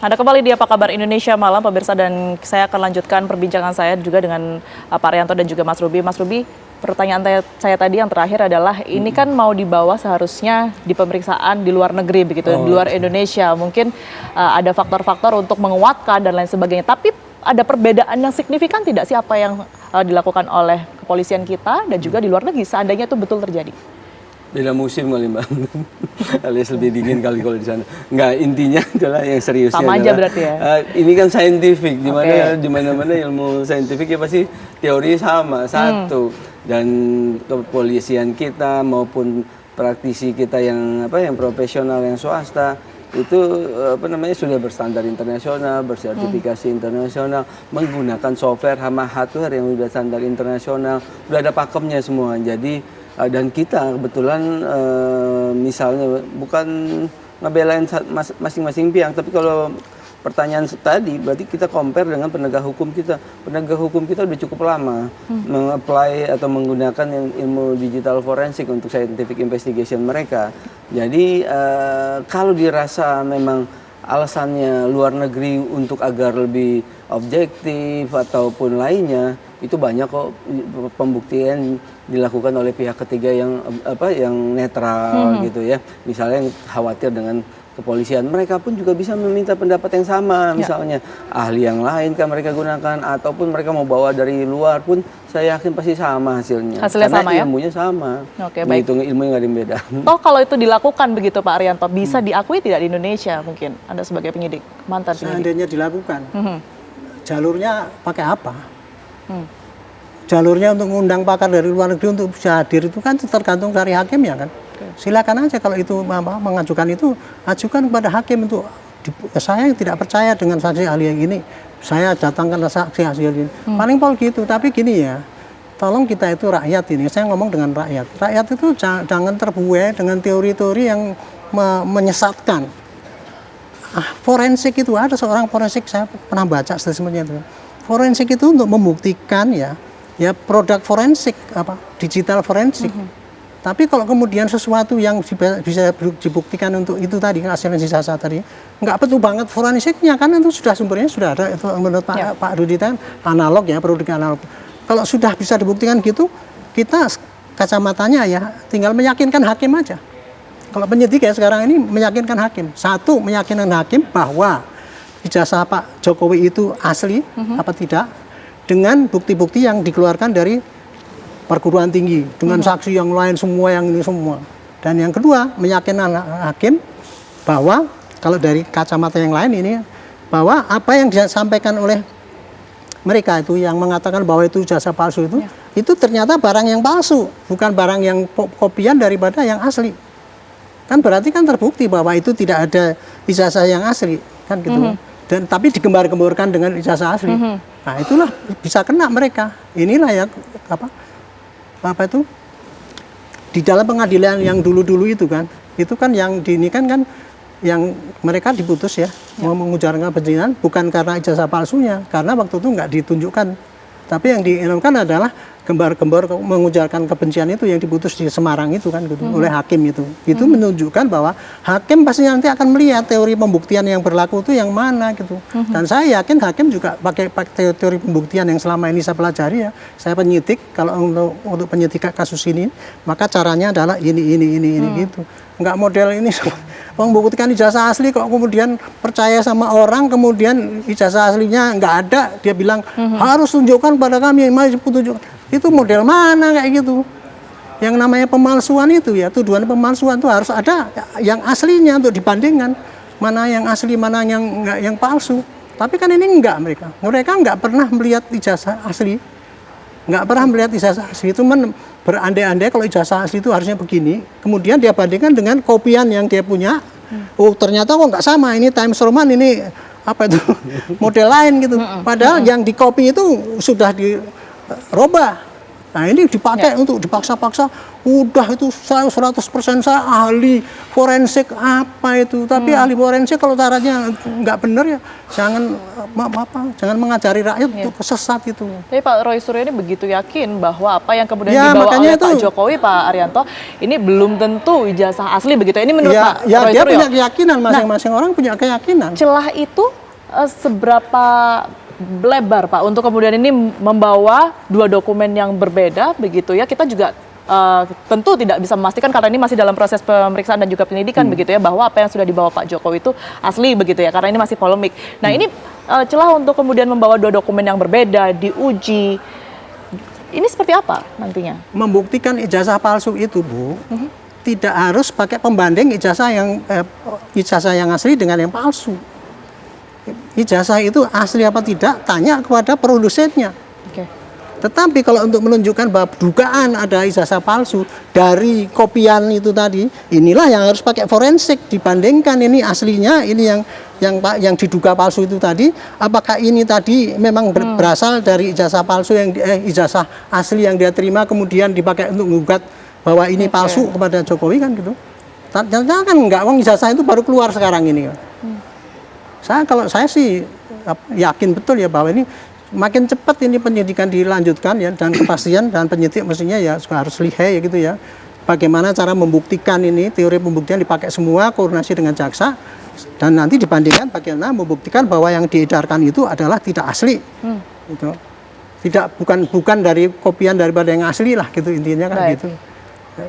Ada kembali di Apa Kabar Indonesia Malam, pemirsa, dan saya akan lanjutkan perbincangan saya juga dengan Pak Rianto dan juga Mas Ruby. Mas Ruby, pertanyaan saya tadi yang terakhir adalah, ini kan mau dibawa seharusnya di pemeriksaan di luar negeri begitu, di luar Indonesia. Mungkin ada faktor-faktor untuk menguatkan dan lain sebagainya. Tapi ada perbedaan yang signifikan tidak sih apa yang dilakukan oleh kepolisian kita dan juga di luar negeri seandainya itu betul terjadi? Beda musim kali Mbak, alias lebih dingin kali kalau di sana. Enggak, intinya adalah yang seriusnya sama aja berarti ya? Ini kan saintifik, di mana-mana ilmu saintifik ya pasti teori sama, satu. Dan kepolisian kita maupun praktisi kita yang profesional, yang swasta, itu sudah berstandar internasional, bersertifikasi internasional, menggunakan software sama hardware yang sudah standar internasional, sudah ada pakemnya semua. Jadi dan kita kebetulan misalnya bukan ngebelain masing-masing pihak, tapi kalau pertanyaan tadi berarti kita compare dengan penegak hukum kita. Penegak hukum kita udah cukup lama mengapply atau menggunakan ilmu digital forensik untuk scientific investigation mereka. Jadi kalau dirasa memang alasannya luar negeri untuk agar lebih objektif ataupun lainnya, itu banyak kok pembuktian dilakukan oleh pihak ketiga yang netral gitu ya. Misalnya yang khawatir dengan kepolisian, mereka pun juga bisa meminta pendapat yang sama, misalnya ahli yang lain kan mereka gunakan, ataupun mereka mau bawa dari luar pun saya yakin pasti sama hasilnya. Hasilnya karena sama ya? ilmunya sama. Oke, baik. Hitung ilmunya nggak ada yang beda. Toh kalau itu dilakukan begitu Pak Rianto, bisa diakui tidak di Indonesia mungkin? Anda sebagai penyidik, mantan penyidik. Seandainya dilakukan, jalurnya pakai apa? Jalurnya untuk mengundang pakar dari luar negeri untuk bisa hadir itu kan tergantung dari hakim ya kan. Silakan aja kalau itu mengajukan itu, ajukan kepada hakim untuk saya yang tidak percaya dengan saksi ahli yang ini, saya datangkan saksi ahli yang ini. Paling pol gitu, tapi gini ya, tolong kita itu rakyat ini, saya ngomong dengan rakyat. Rakyat itu jangan terbuai dengan teori-teori yang menyesatkan. Forensik itu ada seorang forensik, saya pernah baca statementnya itu. Forensik itu untuk membuktikan ya produk forensik, digital forensik. Tapi kalau kemudian sesuatu yang bisa dibuktikan untuk itu tadi, hasilnya sisa tadi, nggak betul banget forensiknya, kan itu sudah sumbernya sudah ada, itu menurut Pak Rudi kan analog ya, produk analog. Kalau sudah bisa dibuktikan gitu, kita kacamatanya ya tinggal meyakinkan hakim aja. Kalau penyidik ya sekarang ini meyakinkan hakim. Satu, meyakinkan hakim bahwa ijazah Pak Jokowi itu asli apa tidak, dengan bukti-bukti yang dikeluarkan dari perguruan tinggi, dengan saksi yang lain semua, yang ini semua. Dan yang kedua, meyakinkan hakim bahwa kalau dari kacamata yang lain ini, bahwa apa yang disampaikan oleh mereka itu yang mengatakan bahwa itu jasa palsu itu ternyata barang yang palsu, bukan barang yang kopian daripada yang asli. Kan berarti kan terbukti bahwa itu tidak ada ijazah yang asli, kan gitu. Dan tapi digembar-gemborkan dengan ijazah asli. Nah, itulah bisa kena mereka. Inilah ya apa itu di dalam pengadilan yang dulu-dulu itu kan yang diinikan kan yang mereka diputus ya. Mau mengujarkan kebencian bukan karena ijazah palsunya, karena waktu itu nggak ditunjukkan, tapi yang diinginkan adalah gembar-gembor mengujarkan kebencian itu yang diputus di Semarang itu kan gitu, oleh hakim itu menunjukkan bahwa hakim pasti nanti akan melihat teori pembuktian yang berlaku itu yang mana gitu. Dan saya yakin hakim juga pakai teori pembuktian yang selama ini saya pelajari ya, saya penyidik, kalau untuk penyidik kasus ini maka caranya adalah ini gitu, nggak model ini membuktikan ijazah asli kok kemudian percaya sama orang, kemudian ijazah aslinya nggak ada, dia bilang harus tunjukkan pada kami, mari tunjukkan. Itu model mana kayak gitu? Yang namanya pemalsuan itu ya, tuduhan pemalsuan itu harus ada yang aslinya untuk dibandingkan mana yang asli, mana yang palsu. Tapi kan ini enggak, mereka enggak pernah melihat ijazah asli, enggak pernah melihat ijazah asli itu berandai-andai kalau ijazah asli itu harusnya begini, kemudian dia bandingkan dengan kopian yang dia punya. Oh ternyata kok nggak sama, ini Times Roman, ini apa itu model lain gitu. Padahal yang di copy itu sudah dirubah Nah ini dipakai untuk dipaksa-paksa, udah itu saya 100% saya ahli forensik apa itu. Tapi ahli forensik kalau caranya nggak benar ya jangan mengajari rakyat untuk kesesat itu. Tapi Pak Roy Suryo ini begitu yakin bahwa apa yang kemudian Ya, dibawa makanya oleh Pak itu. Jokowi, Pak Arianto, ini belum tentu ijazah asli begitu. Ini menurut Pak Ya Roy dia Suryo. punya keyakinan, masing-masing orang punya keyakinan. Celah itu seberapa lebar Pak untuk kemudian ini membawa dua dokumen yang berbeda begitu ya. Kita juga tentu tidak bisa memastikan karena ini masih dalam proses pemeriksaan dan juga penyidikan begitu ya, bahwa apa yang sudah dibawa Pak Jokowi itu asli begitu ya, karena ini masih polemik. Nah ini celah untuk kemudian membawa dua dokumen yang berbeda diuji, ini seperti apa nantinya? Membuktikan ijazah palsu itu, Bu, tidak harus pakai pembanding ijazah yang asli dengan yang palsu. Ijazah itu asli apa tidak, tanya kepada produsennya. Oke. Tetapi kalau untuk menunjukkan bahwa dugaan ada ijazah palsu dari kopian itu tadi, inilah yang harus pakai forensik, dibandingkan ini aslinya, ini yang diduga palsu itu tadi, apakah ini tadi memang berasal dari ijazah palsu ijazah asli yang dia terima kemudian dipakai untuk menggugat bahwa ini palsu kepada Jokowi kan gitu. Ternyata kan enggak, wong ijazah itu baru keluar sekarang ini. Kalau saya sih yakin betul ya bahwa ini makin cepat ini penyidikan dilanjutkan ya, dan kepastian dan penyidik mestinya ya harus lihai ya gitu ya. Bagaimana cara membuktikan ini, teori pembuktian dipakai semua, koordinasi dengan jaksa, dan nanti dibandingkan bagaimana membuktikan bahwa yang diedarkan itu adalah tidak asli. Gitu. Bukan dari kopian daripada yang asli lah gitu intinya kan gitu.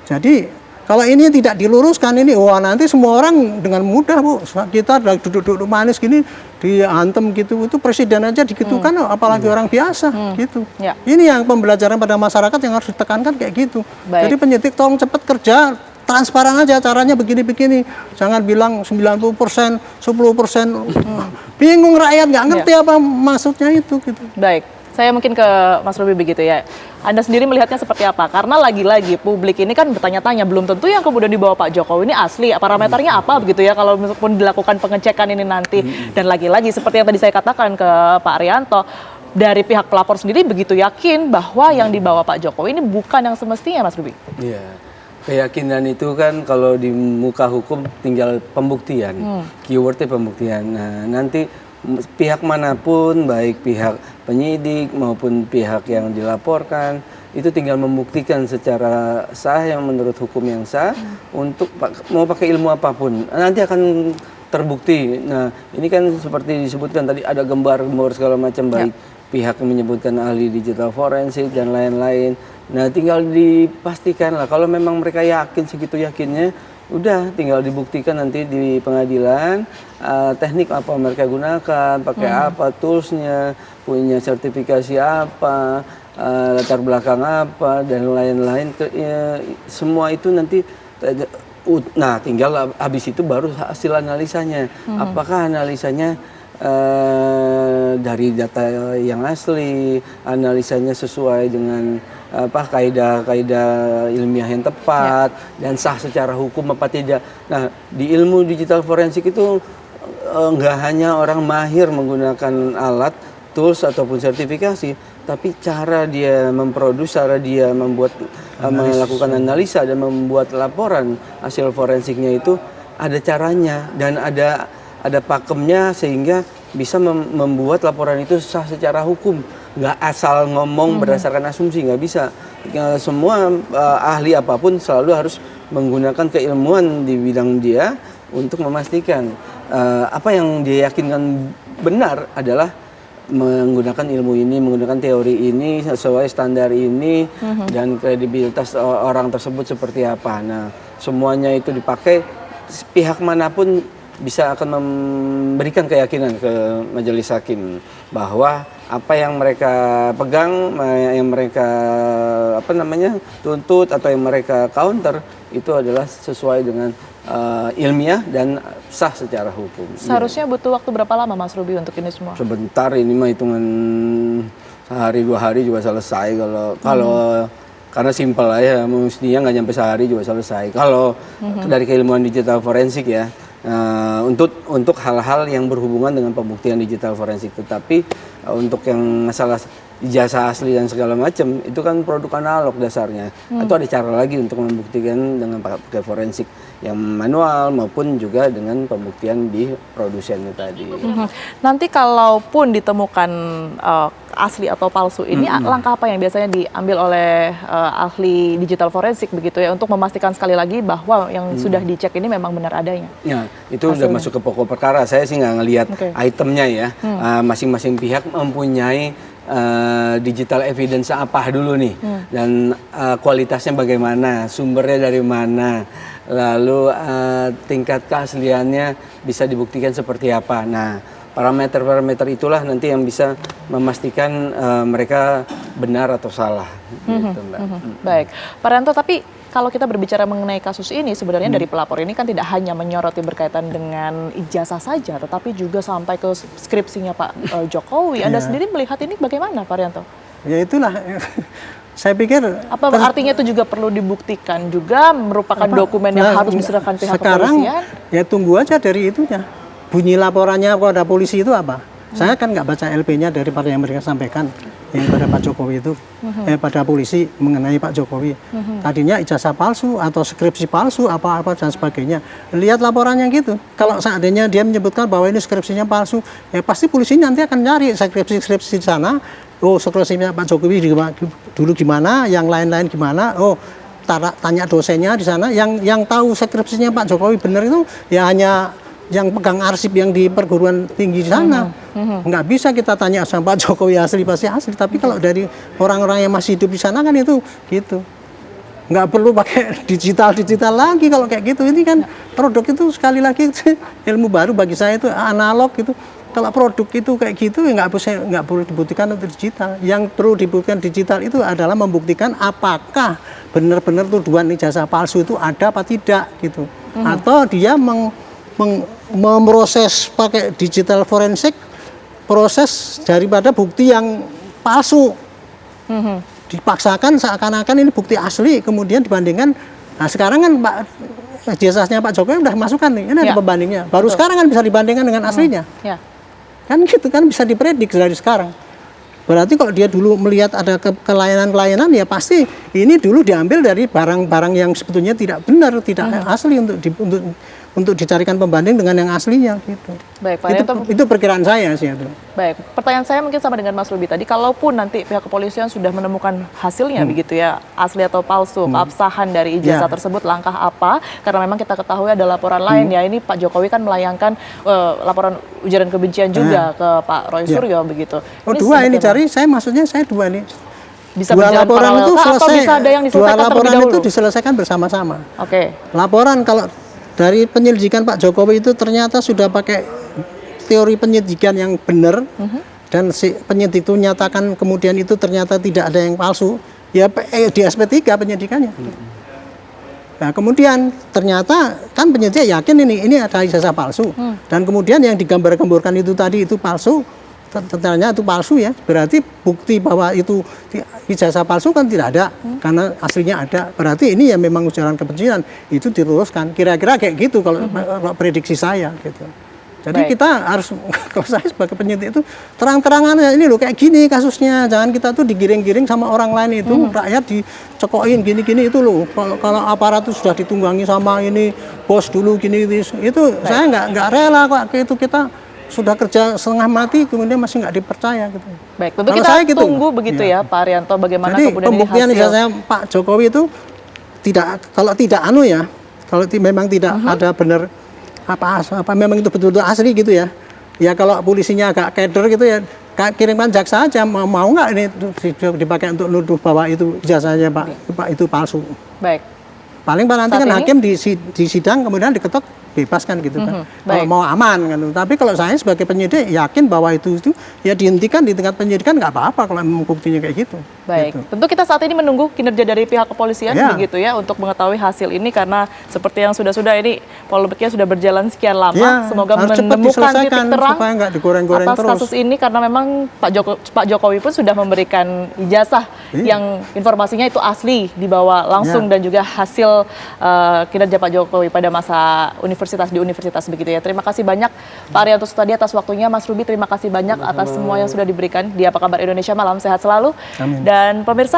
Jadi kalau ini tidak diluruskan ini, wah nanti semua orang dengan mudah, Bu. Kita duduk-duduk manis gini diantem gitu, itu presiden aja digitukan, apalagi orang biasa gitu. Ya. Ini yang pembelajaran pada masyarakat yang harus ditekankan kayak gitu. Jadi penyidik tolong cepat kerja, transparan aja caranya begini-begini. Jangan bilang 90%, 10%. Bingung rakyat, nggak ngerti apa maksudnya itu gitu. Baik. Saya mungkin ke Mas Ruby begitu ya. Anda sendiri melihatnya seperti apa? Karena lagi-lagi publik ini kan bertanya-tanya, belum tentu yang kemudian dibawa Pak Jokowi ini asli, parameternya apa begitu ya kalau pun dilakukan pengecekan ini nanti. Dan lagi-lagi seperti yang tadi saya katakan ke Pak Arianto, dari pihak pelapor sendiri begitu yakin bahwa yang dibawa Pak Jokowi ini bukan yang semestinya, Mas Ruby. Iya. Keyakinan itu kan kalau di muka hukum tinggal pembuktian. Keywordnya pembuktian. Nah, nanti pihak manapun, baik pihak penyidik maupun pihak yang dilaporkan, itu tinggal membuktikan secara sah yang menurut hukum yang sah untuk mau pakai ilmu apapun. Nanti akan terbukti. Nah, ini kan seperti disebutkan tadi ada gambar-gambar segala macam, baik pihak yang menyebutkan ahli digital forensik dan lain-lain. Nah, tinggal dipastikan lah kalau memang mereka yakin segitu yakinnya, udah tinggal dibuktikan nanti di pengadilan teknik apa mereka gunakan, pakai apa toolsnya, punya sertifikasi apa, latar belakang apa dan lain-lain. Semua itu nanti, nah tinggal habis itu baru hasil analisanya. Apakah analisanya dari data yang asli, analisanya sesuai dengan kaidah-kaidah ilmiah yang tepat dan sah secara hukum apa tidak. Nah, di ilmu digital forensik itu nggak hanya orang mahir menggunakan alat, tools ataupun sertifikasi, tapi cara dia memproduksi, cara dia membuat melakukan analisa dan membuat laporan hasil forensiknya itu ada caranya dan ada pakemnya sehingga bisa membuat laporan itu sah secara hukum. Nggak asal ngomong berdasarkan asumsi, nggak bisa. Semua ahli apapun selalu harus menggunakan keilmuan di bidang dia untuk memastikan apa yang dia yakinkan benar adalah menggunakan ilmu ini, menggunakan teori ini sesuai standar ini dan kredibilitas orang tersebut seperti apa. Nah, semuanya itu dipakai, pihak manapun bisa akan memberikan keyakinan ke majelis hakim bahwa apa yang mereka pegang, yang mereka tuntut atau yang mereka counter itu adalah sesuai dengan ilmiah dan sah secara hukum. Seharusnya butuh waktu berapa lama Mas Ruby untuk ini semua? Sebentar, ini mah hitungan sehari 2 hari juga selesai kalau karena simpel aja, mestinya nggak nyampe sehari juga selesai. Kalau dari keilmuan digital forensik ya. untuk hal-hal yang berhubungan dengan pembuktian digital forensik, tetapi untuk yang masalah ijazah asli dan segala macam itu kan produk analog dasarnya. Atau ada cara lagi untuk membuktikan dengan pakai forensik yang manual maupun juga dengan pembuktian di produsennya tadi. Nanti kalaupun ditemukan asli atau palsu ini, langkah apa yang biasanya diambil oleh ahli digital forensik begitu ya untuk memastikan sekali lagi bahwa yang sudah dicek ini memang benar adanya? Ya, itu udah masuk ke pokok perkara. Saya sih nggak ngelihat itemnya ya. Masing-masing pihak mempunyai digital evidence apa dulu nih, dan kualitasnya bagaimana, sumbernya dari mana, lalu tingkat keasliannya bisa dibuktikan seperti apa. Nah, parameter-parameter itulah nanti yang bisa memastikan mereka benar atau salah. Gitu, Mbak. Baik, Pak Rianto, tapi kalau kita berbicara mengenai kasus ini, sebenarnya dari pelapor ini kan tidak hanya menyoroti berkaitan dengan ijazah saja, tetapi juga sampai ke skripsinya Pak Jokowi. Anda sendiri melihat ini bagaimana, Pak Rianto? Ya itulah, saya pikir... Apa artinya itu juga perlu dibuktikan juga merupakan dokumen yang harus diserahkan pihak sekarang, kepolisian? Ya tunggu aja dari itunya. Bunyi laporannya kepada polisi itu apa? Saya kan nggak baca LP-nya daripada yang mereka sampaikan yang pada Pak Jokowi itu, pada polisi mengenai Pak Jokowi. Tadinya ijazah palsu atau skripsi palsu apa-apa dan sebagainya. Lihat laporannya gitu. Kalau seandainya dia menyebutkan bahwa ini skripsinya palsu, ya pasti polisi nanti akan nyari skripsi di sana. Oh, skripsinya Pak Jokowi dulu gimana, yang lain-lain gimana. Oh, tanya dosennya di sana. Yang tahu skripsinya Pak Jokowi benar itu ya hanya yang pegang arsip yang di perguruan tinggi di sana. Nggak bisa kita tanya sama Pak Jokowi asli pasti asli, tapi kalau dari orang-orang yang masih hidup di sana kan itu gitu. Nggak perlu pakai digital lagi kalau kayak gitu. Ini kan produk itu sekali lagi ilmu baru bagi saya itu analog gitu. Kalau produk itu kayak gitu ya nggak perlu dibuktikan untuk digital. Yang perlu dibuktikan digital itu adalah membuktikan apakah benar-benar tuduhan ijazah palsu itu ada apa tidak gitu. Atau dia memproses pakai digital forensik proses daripada bukti yang palsu, dipaksakan seakan-akan ini bukti asli, kemudian dibandingkan. Nah sekarang kan ijazahnya Pak Jokowi udah masukkan nih, ini ada pembandingnya, baru sekarang kan bisa dibandingkan dengan aslinya, kan gitu kan bisa dipredik dari sekarang. Berarti kalau dia dulu melihat ada kelainan-kelainan ya pasti ini dulu diambil dari barang-barang yang sebetulnya tidak benar, tidak asli untuk dicarikan pembanding dengan yang aslinya gitu. Baik, Pak itu perkiraan saya sih itu. Baik, pertanyaan saya mungkin sama dengan Mas Ruby tadi, kalaupun nanti pihak kepolisian sudah menemukan hasilnya begitu ya, asli atau palsu, keabsahan dari ijazah tersebut, langkah apa? Karena memang kita ketahui ada laporan lain ya, ini Pak Jokowi kan melayangkan laporan ujaran kebencian juga ke Pak Roy Suryo begitu. Oh, dua ini cari, saya dua nih. Bisa dua laporan itu selesai, atau bisa ada yang diselesaikan dua laporan terlebih itu dahulu? diselesaikan bersama-sama. Oke. Laporan kalau dari penyelidikan Pak Jokowi itu ternyata sudah pakai teori penyidikan yang benar, dan si penyidik itu nyatakan kemudian itu ternyata tidak ada yang palsu, ya di SP3 penyidikannya. Nah kemudian ternyata kan penyidik yakin ini ada ijazah palsu, dan kemudian yang digambar-gemborkan itu tadi itu palsu, ternyata itu palsu ya, berarti bukti bahwa itu ijazah palsu kan tidak ada, karena aslinya ada. Berarti ini ya memang ujaran kebencian, itu diteruskan. Kira-kira kayak gitu kalau prediksi saya gitu. Jadi kita harus, kalau saya sebagai penyidik itu terang-terangan ya, ini loh kayak gini kasusnya, jangan kita tuh digiring-giring sama orang lain itu, rakyat dicekokin gini-gini itu loh. Kalau aparat itu sudah ditunggangi sama ini bos dulu gini itu saya nggak rela kok itu kita sudah kerja setengah mati kemudian masih nggak dipercaya gitu. Baik, tentu kita tunggu begitu ya Pak Rianto, bagaimana jadi, kemudian pembuktian hasil. Saya Pak Jokowi itu kalau memang tidak ada benar apa memang itu betul-betul asli gitu ya. Ya kalau polisinya agak keder gitu ya, kirimkan jaksa aja, mau nggak ini dipakai untuk nuduh bahwa itu ijazahnya Pak itu palsu. Baik. Paling nanti kan hakim di sidang kemudian diketok bebas kan gitu kan. Kalau mau aman kan. Tapi kalau saya sebagai penyidik yakin bahwa itu ya dihentikan di tingkat penyidikan nggak apa-apa kalau memang buktinya kayak gitu. Baik, Gitu. tentu kita saat ini menunggu kinerja dari pihak kepolisian Ya. begitu ya untuk mengetahui hasil ini karena seperti yang sudah-sudah ini polemiknya sudah berjalan sekian lama. Ya, Semoga harus cepat menemukan titik diselesaikan terang supaya nggak digoreng-goreng atas terus. kasus ini karena memang Pak Jokowi pun sudah memberikan ijazah yang informasinya itu asli dibawa langsung dan juga hasil kinerja Pak Jokowi pada masa di universitas begitu ya. Terima kasih banyak Pak Arianto Sutadi atas waktunya, Mas Ruby terima kasih banyak atas semua yang sudah diberikan di Apa Kabar Indonesia Malam, sehat selalu. Amin. Dan pemirsa